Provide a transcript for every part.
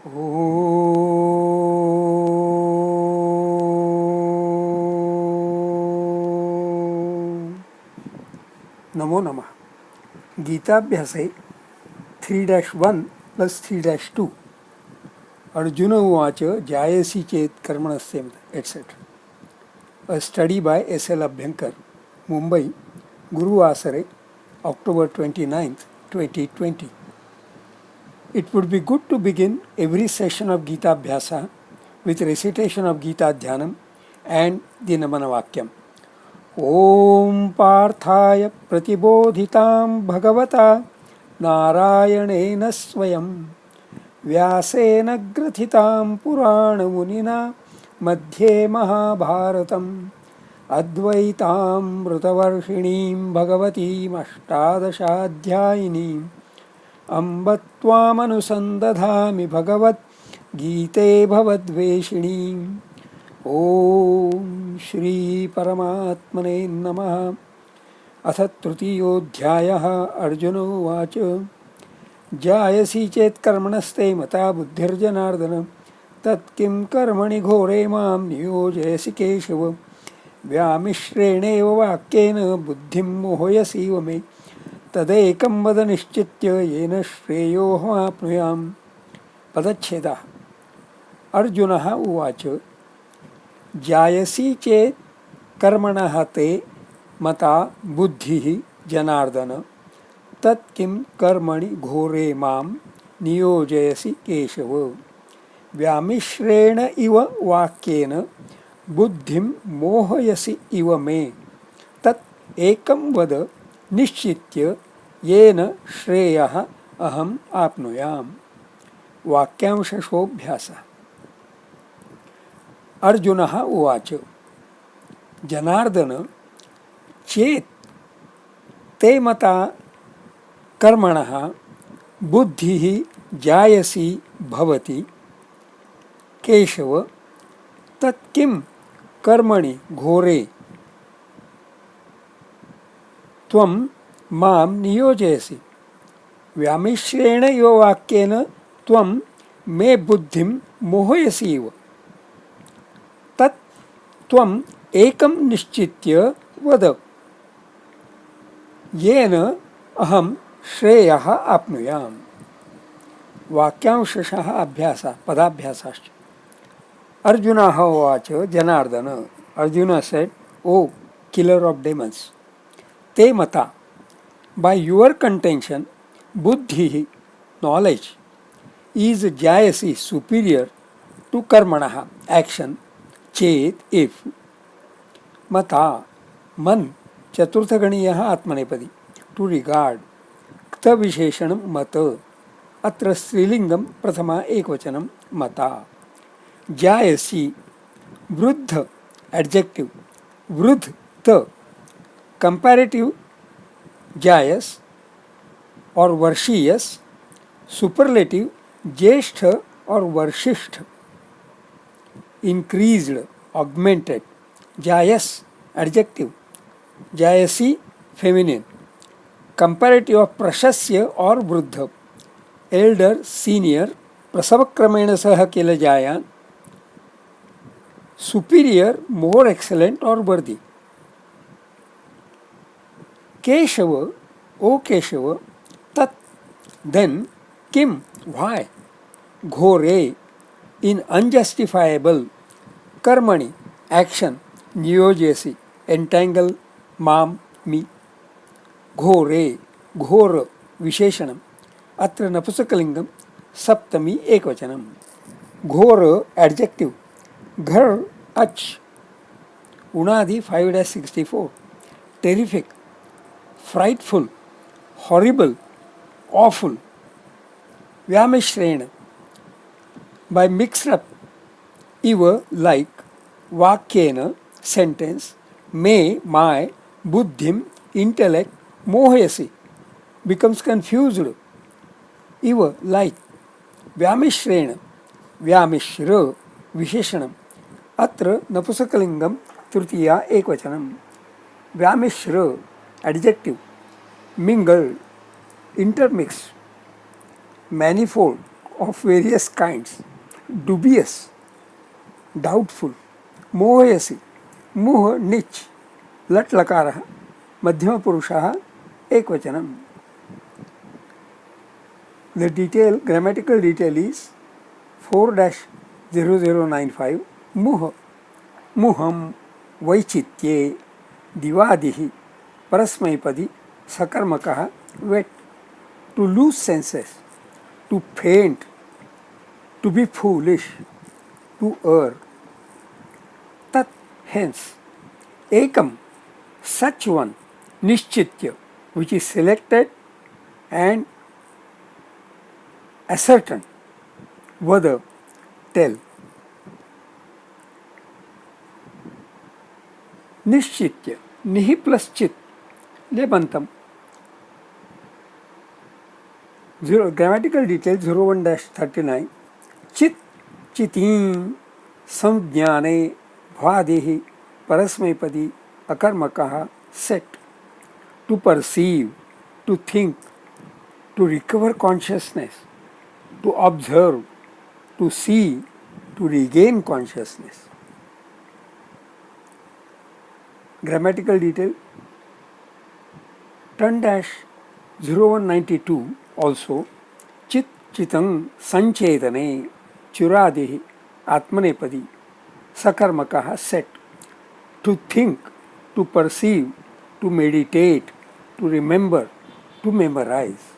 ओ नमो नमः. गीताभ्यासे 3-1 प्लस 3-2 अर्जुन उवाच जायसी चेत कर्मणस्ते etcetera. A study by S.L. Abhyankar, Mumbai, Guruwasare, October 29th, 2020. It would be good to begin every session of Gita Abhyasa with recitation of Gita Dhyanam and the Namana Vakyam. Om Parthaya Pratibodhitam Bhagavata Narayanena Swayam Vyasena Grathitam Purana Munina Madhye Mahabharatam Advaitam Mrutavarshinim Bhagavatim Ashtadashadhyayinim Amba Tvamanusandadhami Bhagavat Gite Bhavadveshinim. ओम श्री परमात्मने नमः. अथ तृतीयोऽध्यायः. अर्जुन उवाच जायसी चेत् कर्मणस्ते मता बुद्धिर्जनार्दन तत्किं कर्मणि घोरे मां नियोजयसि केशव व्यामिश्रेणेव वाक्येन बुद्धिं मोहयसीव मे तदेकं वद निश्चित्य येन श्रेयोऽहमाप्नुयाम्. पदच्छेदः. अर्जुनः उवाच जायसी चेत कर्मणः ते मता बुद्धिः जनार्दन तत्किं कर्मणि घोरे मां नियोजयसि केशव व्यामिश्रेण इव वाक्येन बुद्धिं मोहयसि इव मे तत् एकं वद निश्चित्य येन श्रेयः अहम् आप्नुयाम्. वाक्यांशोऽभ्यासः. अर्जुनः उवाच जनार्दन चेत् ते मता कर्मणः बुद्धिः जायसी भवति केशव तत्किं कर्मणि घोरे त्वं मां नियोजयसि व्यामिश्रेण इव वाक्येन त्वं मे बुद्धिं मोहयसीव तत् त्वम् एकं निश्चित्य वद येन अहं श्रेयः आप्नुयाम्. वाक्यांशः अभ्यासः. पदाभ्यासाश्च. अर्जुनः उवाच Janardan. Arjuna said, O killer of demons, te mata, by your contention, buddhi, knowledge, is jayasi, superior to karmanaha, action, चेत if मता मन चतुर्थगणीयः आत्मनेपदी टू रिगार्ड क्त विशेषणं मत अत्र स्त्रीलिंगं प्रथमा एकवचनं मता. जायसी वृद्ध एडजेक्टिव वृद्ध त कंपैरेटिव जायस और वर्षीयस सुपरलेटिव ज्येष्ठ और वर्षिष्ठ increased, augmented. Jayas, adjective. Jayasi, feminine. Comparative of prashasya or vruddha. Elder, senior. Prasavakramena saha kila jayan. Superior, more excellent or worthy. Keshava, O Keshava, tat, then, kim, why? Ghore, in unjustifiable कर्मणि action नियोजयसि entangle ma'am मी. घोरे घोर विशेषणम् अत्र नपुंसकलिंगं सप्तमी एकवचनम्. घोर adjective घर अच उणादि 5-64 terrific frightful horrible awful. व्यामिश्रेण by mixed up iva like vakyena sentence may my buddhim intellect mohayasi becomes confused iva like vyamishrena vyamishra visheshanam atra napusakalingam tritiya ekvachanam. Vyamishra adjective mingled intermixed manifold of various kinds. Dubious, doubtful. मोहयसि, मुह निच, लट लकारः मध्यम पुरुषः एकवचनम्. The detail, grammatical detail is 4-0095. मुह, मुहम, वैचित्ये, दिवादिः, परस्मैपदी, सकर्मकः, wet. To lose senses, to faint, to be foolish, to err. Tat, hence. Ekam, such one. Nishchitya, which is selected and ascertained. Vada, tell. Nishchitya, nihi plus chit, lebantam. Grammatical detail 01-39. Chit, chitim, samjnane, bhvadehi, parasmaipadi, akarmakaha, set. To perceive, to think, to recover consciousness, to observe, to see, to regain consciousness. Grammatical detail 10-0192 also. Chit chitang sanchetane churadihi atmanepadi sakarmakaha set. To think, to perceive, to meditate, to remember, to memorize.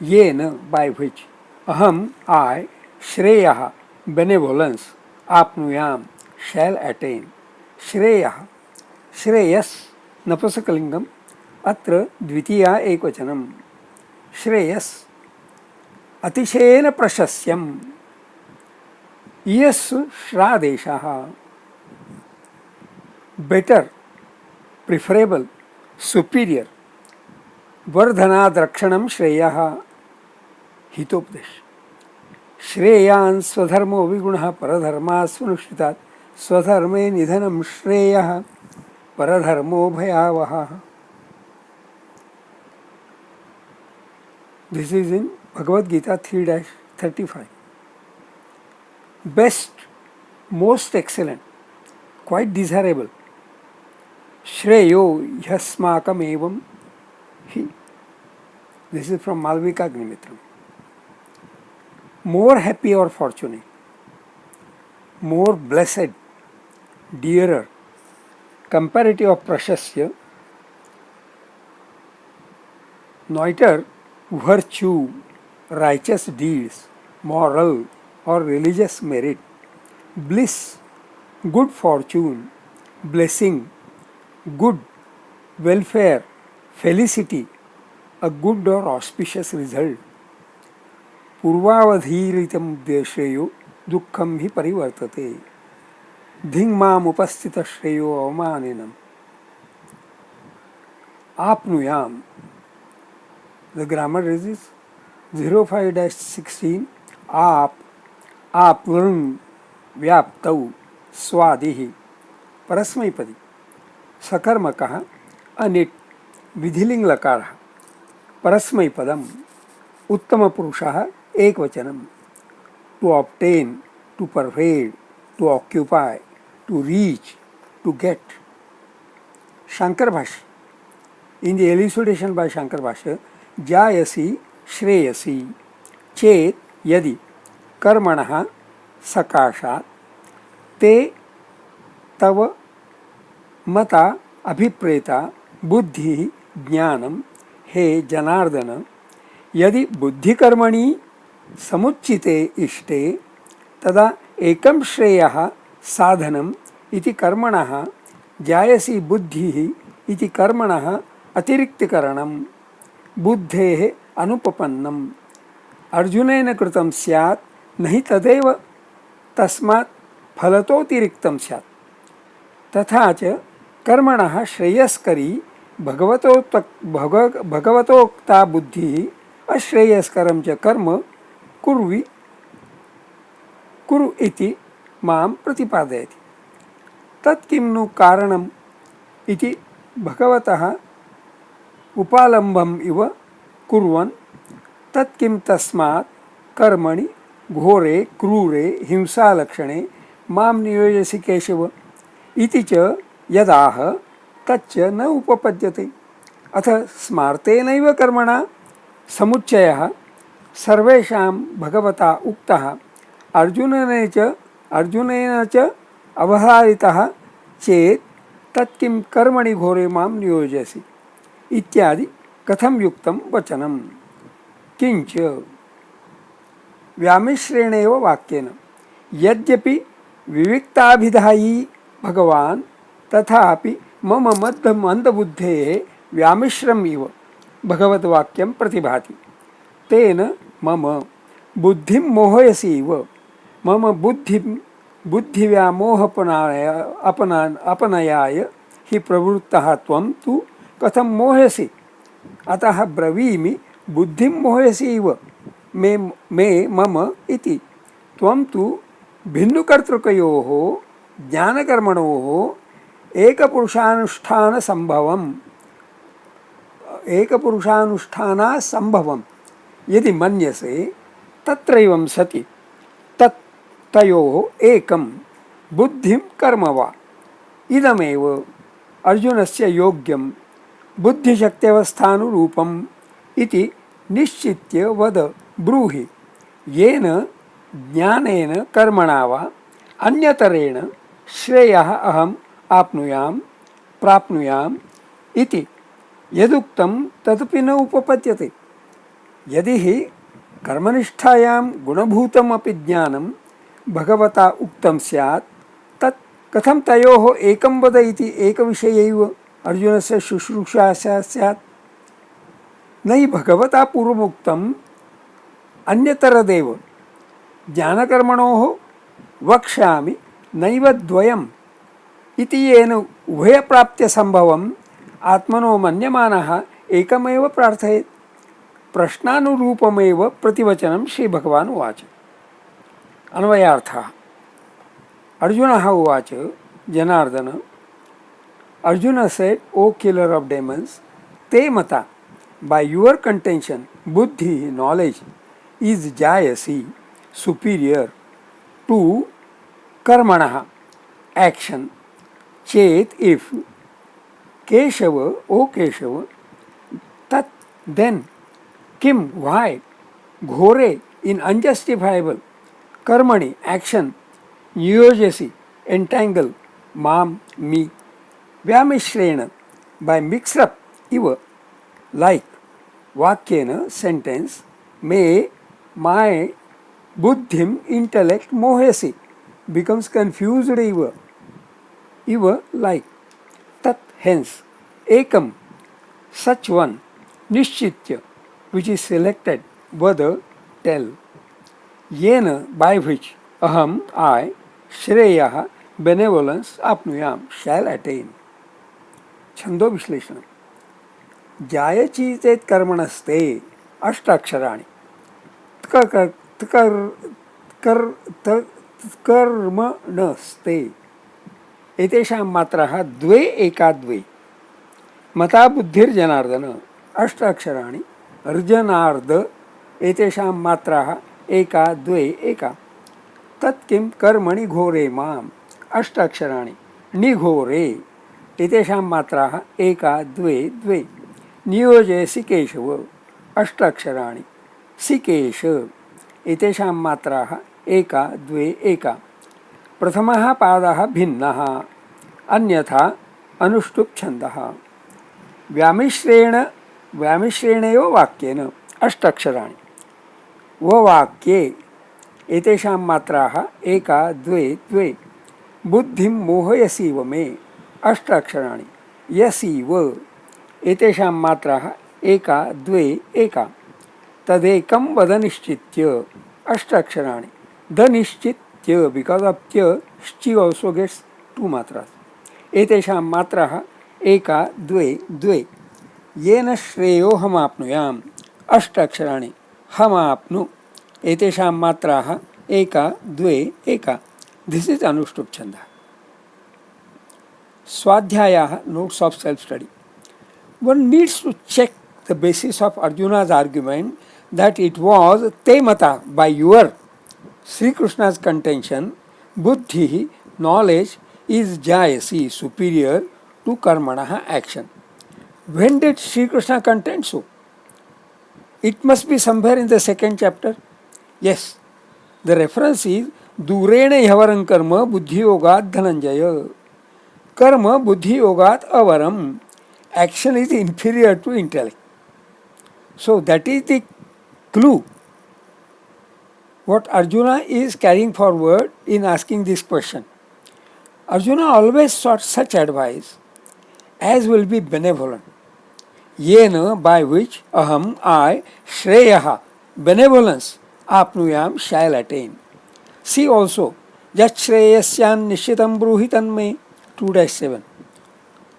Yena, by which. Aham, I, shreyaha, benevolence, apnuyam, shall attain. Shreyaha, Shreyas नपुंसकलिंगम. अत्र द्वितीया एकवचनम. श्रेयस अतिशयेन प्रशस्यम. यस्सु श्रादेशः. Better, preferable, superior. वर्धनाद्रक्षणं श्रेयः, हितोपदेश. श्रेयान् स्वधर्मो विगुणः परधर्मास्वनुष्ठितात्. स्वधर्मे निधनं श्रेयः, परधर्मो भयावहः. This is in Bhagavad Gita 3-35. Best, most excellent, quite desirable. Shreyo yasmakam evam hi. This is from Malvika Agnimitram. More happy or fortunate, more blessed, dearer. Comparative of prashasya, neither virtue, righteous deeds, moral or religious merit, bliss, good fortune, blessing, good, welfare, felicity, a good or auspicious result. Purvavadhiritam deshreyo dukkham hi parivartate. धिंगमाम उपस्थित श्रेयो अवमानिनम. आपनुयाम. The grammar is 05-16. आप, आपवृंग, व्याप्तौ, स्वादिहि, परस्मैपदी, सकर्मकः, अनिट, विधिलिंग लकारः, परस्मैपदम, उत्तम पुरुषः एकवचनम. To obtain, to pervade, to occupy, to reach, to get. Shankar Bhashya. In the elucidation by Shankar Bhashya, jayasi shreyasi chet yadi karmanah sakashat te tava mata abhipreta buddhi jnanam he janardana यदि बुद्धि कर्मणि समुच्चिते इष्टे तदा एकम श्रेयः साधनम इति कर्मणः जायसी बुद्धिः इति कर्मणः अतिरिक्तकरणं बुद्धेः अनुपपन्नम्. अर्जुनेन कृतं स्यात् नहि तदेव तस्मात् फलतोतिरिक्तं स्यात्. तथा च कर्मणः श्रेयस्करी भगवतोक्ता बुद्धिः अश्रेयस्करं च कर्म कुरु इति मां प्रतिपादयति. तत्किं नु कारणम् इति भगवतः उपालम्बम् इव कुर्वन् तत्किं तस्मात् कर्मणि घोरे क्रूरे हिंसालक्षणे मां नियोजयसि केशव इति च यदाह तच्च न उपपद्यते। अथ स्मार्तेनैव कर्मणा समुच्चयः सर्वेषां भगवता उक्तः अर्जुनेन च अवधारितः चेत् तत्किं कर्मणि घोरे मां नियोजयसि इत्यादि कथं युक्तं वचनम्। किंच व्यामिश्रेणेव वाक्येन यद्यपि विविक्ताभिधायी भगवान् तथापि मम मंदबुद्धेः व्यामिश्रम् इव भगवद्वाक्यं प्रतिभाति। तेन मम बुद्धिं मोहयसि इव मम बुद्धिव्यामोहपनाय हि प्रवृत्तः त्वं तु कथं मोहयसि। अतः ब्रवीमि बुद्धिं मोहयसि इव मे मम इति। त्वं तु भिन्नकर्तृकयोः ज्ञानकर्मणोः एकपुरुषानुष्ठानासंभवं यदि मन्यसे तत्रैवं सति तत् तयोः एकं बुद्धिं कर्म वा इदमेव अर्जुनस्य योग्यं बुद्धिशक्त्यवस्थानुरूपम् इति निश्चित्य वद ब्रूहि। येन ज्ञानेन कर्मणा वा अन्यतरेण श्रेयः अहम् आप्नुयाम् प्राप्नुयाम् इति यदुक्तं तदपि न उपपद्यते। यदि हि कर्मनिष्ठायां गुणभूतम् अपि ज्ञानं भगवता उक्तं स्यात् तत् कथं तयोः एकं वद इति एकविषयैव अर्जुनस्य शुश्रूषा स्यात्। न हि भगवता पूर्वमुक्तम् अन्यतरदेव ज्ञानकर्मणोः वक्ष्यामि नैव द्वयम् इति येन उभयप्राप्त्यसम्भवम् आत्मनो मन्यमानः एकमेव प्रार्थयेत्। प्रश्नानुरूपमेव प्रतिवचनं श्रीभगवान् उवाच। अन्वयार्थः अर्जुनः उवाच Janardan Arjuna said, O killer of demons, te mata, by your contention, buddhi, knowledge, is jayasi, superior to karmanaha, action, chet, if, Keshava, O Keshava, tat, then, kim, why, ghore, in unjustifiable, karmani, action, niyojasi, entangle, mam, me, vyamishrena, by mix up, iva, like, vakyena, sentence, may, my, buddhim, intellect, mohesi, becomes confused iva, like, tat, hence, ekam, such one, nishchitya, which is selected, vada, tell, yena, by which, aham, I, shreya, benevolence, apnuyam, shall attain. छंदो विश्लेषण जायची चेत कर्मणस्ते अष्टाक्षराणि कर्मणस्ते एतेषां मात्राः द्वे एका द्वे मता बुद्धिर्जनार्दन अष्टाक्षराणि अर्जनार्द एतेषां मात्राः एका द्वे एका तत्किं कर्मणि घोरे माम् अष्टाक्षराणि निघोरे एतेषां मात्राः एका द्वे द्वे नियोजयसि केशव अष्टाक्षराणि सिकेश एतेषां मात्राः एका द्वे एका प्रथमः पादः भिन्नः अन्यथा अनुष्टुप् छन्दः व्यामिश्रेणेव वाक्येन अष्टाक्षराणि ववाक्ये एतेषां मात्राः एका द्वे द्वे बुद्धिं मोहयसीव मे अष्टाक्षराणि यसीव एतेषां मात्राः एका द्वे एका तदेकं वद निश्चित्य अष्टाक्षराणि द निश्चित्य बिकॉज ऑफ त्य ष्टि ऑल्सो गेट्स टू मात्रास एतेषां मात्राः एका द्वे द्वे येन श्रेयो हमाप्नुयाम् अष्टाक्षराणि हमाप्नु एतेषां मात्राः एका द्वे एका दिस इज अनुष्टुप् छन्दः Swadhyaya notes of self-study. One needs to check the basis of Arjuna's argument that it was te mata by your Sri Krishna's contention, buddhi, knowledge, is jayasi, superior to karmanaha, action. When did Sri Krishna contend so? It must be somewhere in the second chapter. Yes, the reference is Durena Yavaram Karma Buddhi Yogat Dhananjaya. Karma Buddhi Yogat Avaram. Action is inferior to intellect. So that is the clue what Arjuna is carrying forward in asking this question. Arjuna always sought such advice as will be benevolent. Yena, by which aham, I, shreyaha, benevolence, apnuyam, shall attain. See also, yat shreyasyan nishitam bruhitan me, 2-7.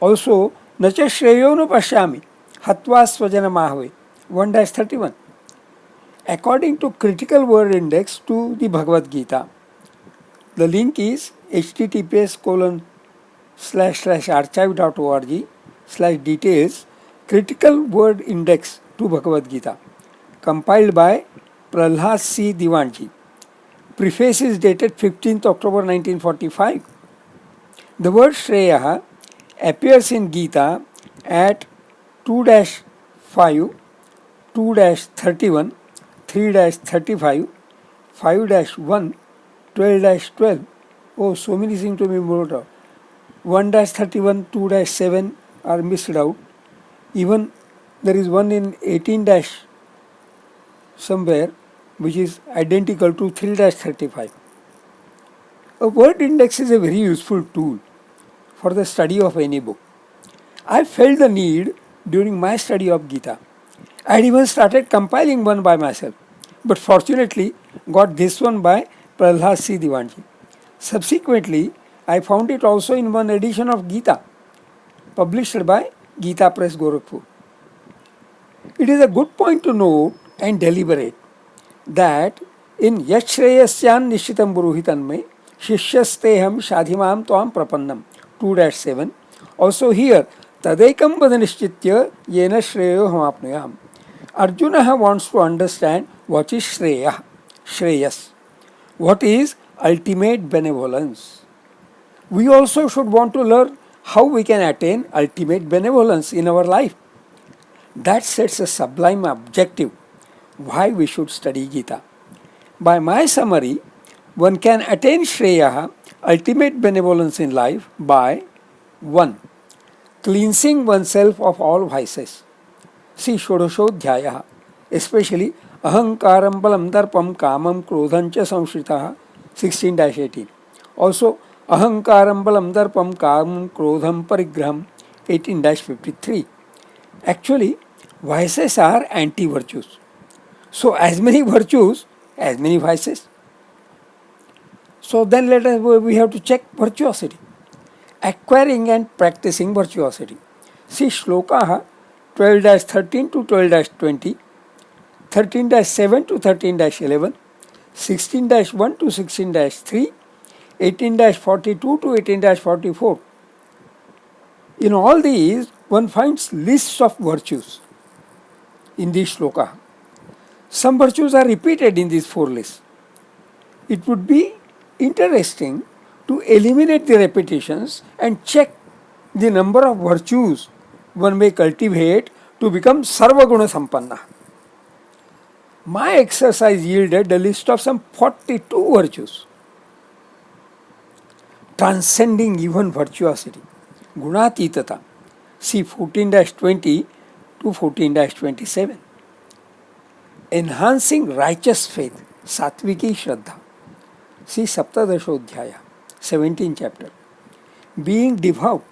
Also, nacha shreyo no pashyami, hatva svajana mahave, 1-31. According to critical word index to the Bhagavad Gita, the link is https://archive.org/details critical word index to Bhagavad Gita, compiled by Prahlad C. Diwanji. Preface is dated 15th October 1945. The word Shreya appears in Gita at 2-5, 2-31, 3-35, 5-1, 12-12. Oh, so many seem to be moved out. 1-31, 2-7 are missed out. Even there is one in 18- somewhere which is identical to 3-35. A word index is a very useful tool for the study of any book. I felt the need during my study of Gita. I had even started compiling one by myself, but fortunately got this one by Prahlad C. Diwanji. Subsequently, I found it also in one edition of Gita, published by Gita Press, Gorakhpur. It is a good point to note and deliberate that in Yashreyasyan Nishitam Buruhitan me, Shishyasteham Shadhimam Tvam Prapannam, 2-7. Also here, Tadekam Vadanishchitya Yena Shreyo Hamapnuyam. Arjuna wants to understand what is Shreya, Shreyas. What is ultimate benevolence? We also should want to learn how we can attain ultimate benevolence in our life. That sets a sublime objective why we should study Gita. By my summary, one can attain Shreya, ultimate benevolence in life, by 1. Cleansing oneself of all vices. See Shodashodhyaya, especially Ahankaram Balam Darpam Kamam Krodhancha Samshritaha, 16-18. Also Ahankaram Balam Darpam Kamam Krodham Parigraham, 18-53. Actually, vices are anti-virtues. So as many virtues, as many vices. So then we have to check virtuosity. Acquiring and practicing virtuosity. See Shlokaha 12-13 to 12-20, 13-7 to 13-11, 16-1 to 16-3, 18-42 to 18-44. In all these, one finds lists of virtues in these shloka. Some virtues are repeated in these 4 lists. It would be interesting to eliminate the repetitions and check the number of virtues one may cultivate to become Sarvaguna Sampanna. My exercise yielded a list of some 42 virtues, transcending even virtuosity. Gunatitata. See 14-20 to 14-27. Enhancing righteous faith. Satviki Shraddha. See Saptadashodhyaya, 17th chapter. Being devout.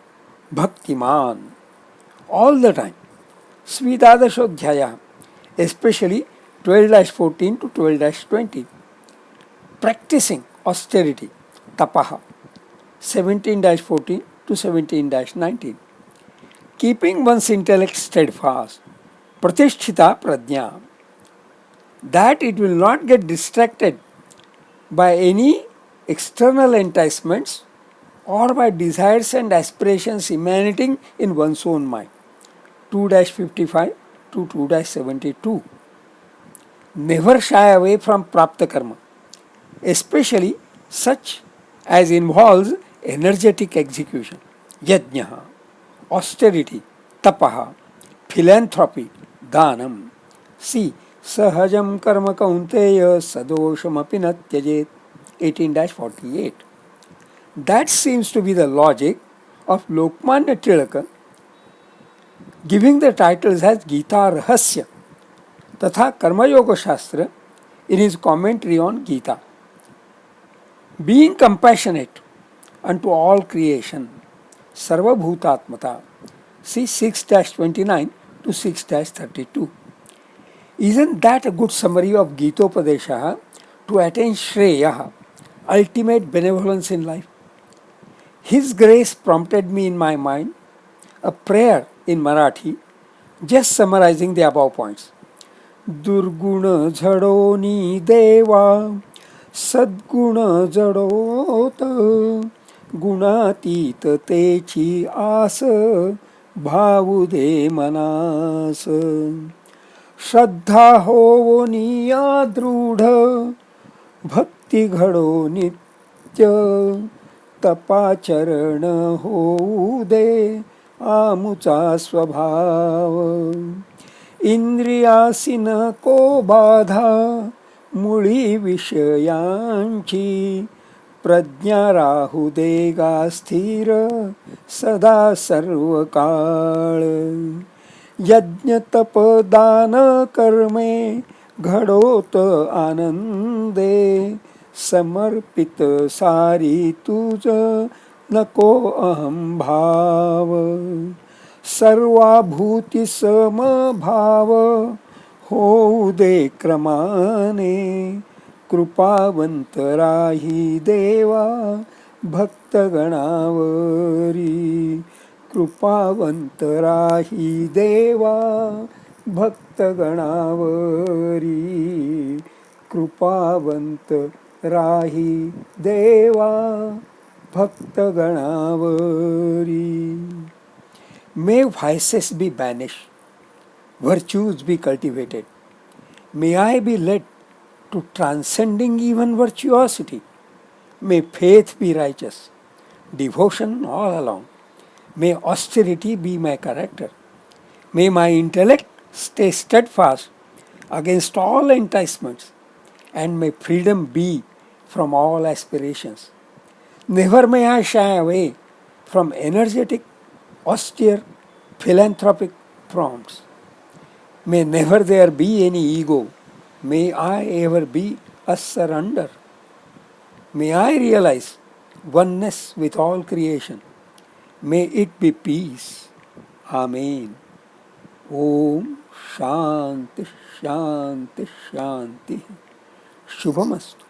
Bhaktiman. All the time. Svidadashodhyaya, especially 12-14 to 12-20. Practicing austerity. Tapaha. 17-14 to 17-19. Keeping one's intellect steadfast. Pratisthita Prajna. That it will not get distracted by any external enticements or by desires and aspirations emanating in one's own mind. 2-55 to 2-72. Never shy away from prapta karma, especially such as involves energetic execution. Yajnaha, austerity, tapaha, philanthropy, danam. See, sahajam karma kaunteya sadoshamapi na tyajet. 18-48. That seems to be the logic of Lokmanya Tilaka giving the titles as Gita Rahasya तथा Karma Yoga Shastra in his commentary on Gita. Being compassionate unto all creation, Sarva Bhutatmata, see 6-29 to 6-32. Isn't that a good summary of Gitopadesha to attain Shreya, ultimate benevolence in life? His grace prompted me in my mind a prayer in Marathi, just summarizing the above points. दुर्गुण झडोनी देवा सद्गुण जडोत गुणातीत तेची आस भावू दे मनास श्रद्धा होवोनिया दृढ भक्ती घडो नित्य तपाचरण होऊ दे आमुचा स्वभाव इंद्रियासी नको बाधा मुळी विषयांची प्रज्ञा राहू दे गा स्थिर सदा सर्व काळ यज्ञ तप दान कर्मे घडोत आनंदे समर्पित सारी तुझ नको अहम भाव सर्वाभूती समभाव होऊ दे क्रमाने कृपावंत राही देवा भक्तगणावरी कृपावंत राही देवा भक्तगणावरी कृपावंत राही देवा भक्तगणावरी. May vices be banished, virtues be cultivated. May I be led to transcending even virtuosity. May faith be righteous, devotion all along. May austerity be my character. May my intellect stay steadfast against all enticements, and may freedom be from all aspirations. Never may I shy away from energetic, austere, philanthropic prompts. May never there be any ego. May I ever be a surrender. May I realize oneness with all creation. May it be peace. Amen. Om Shanti Shanti Shanti. Shubhamastu.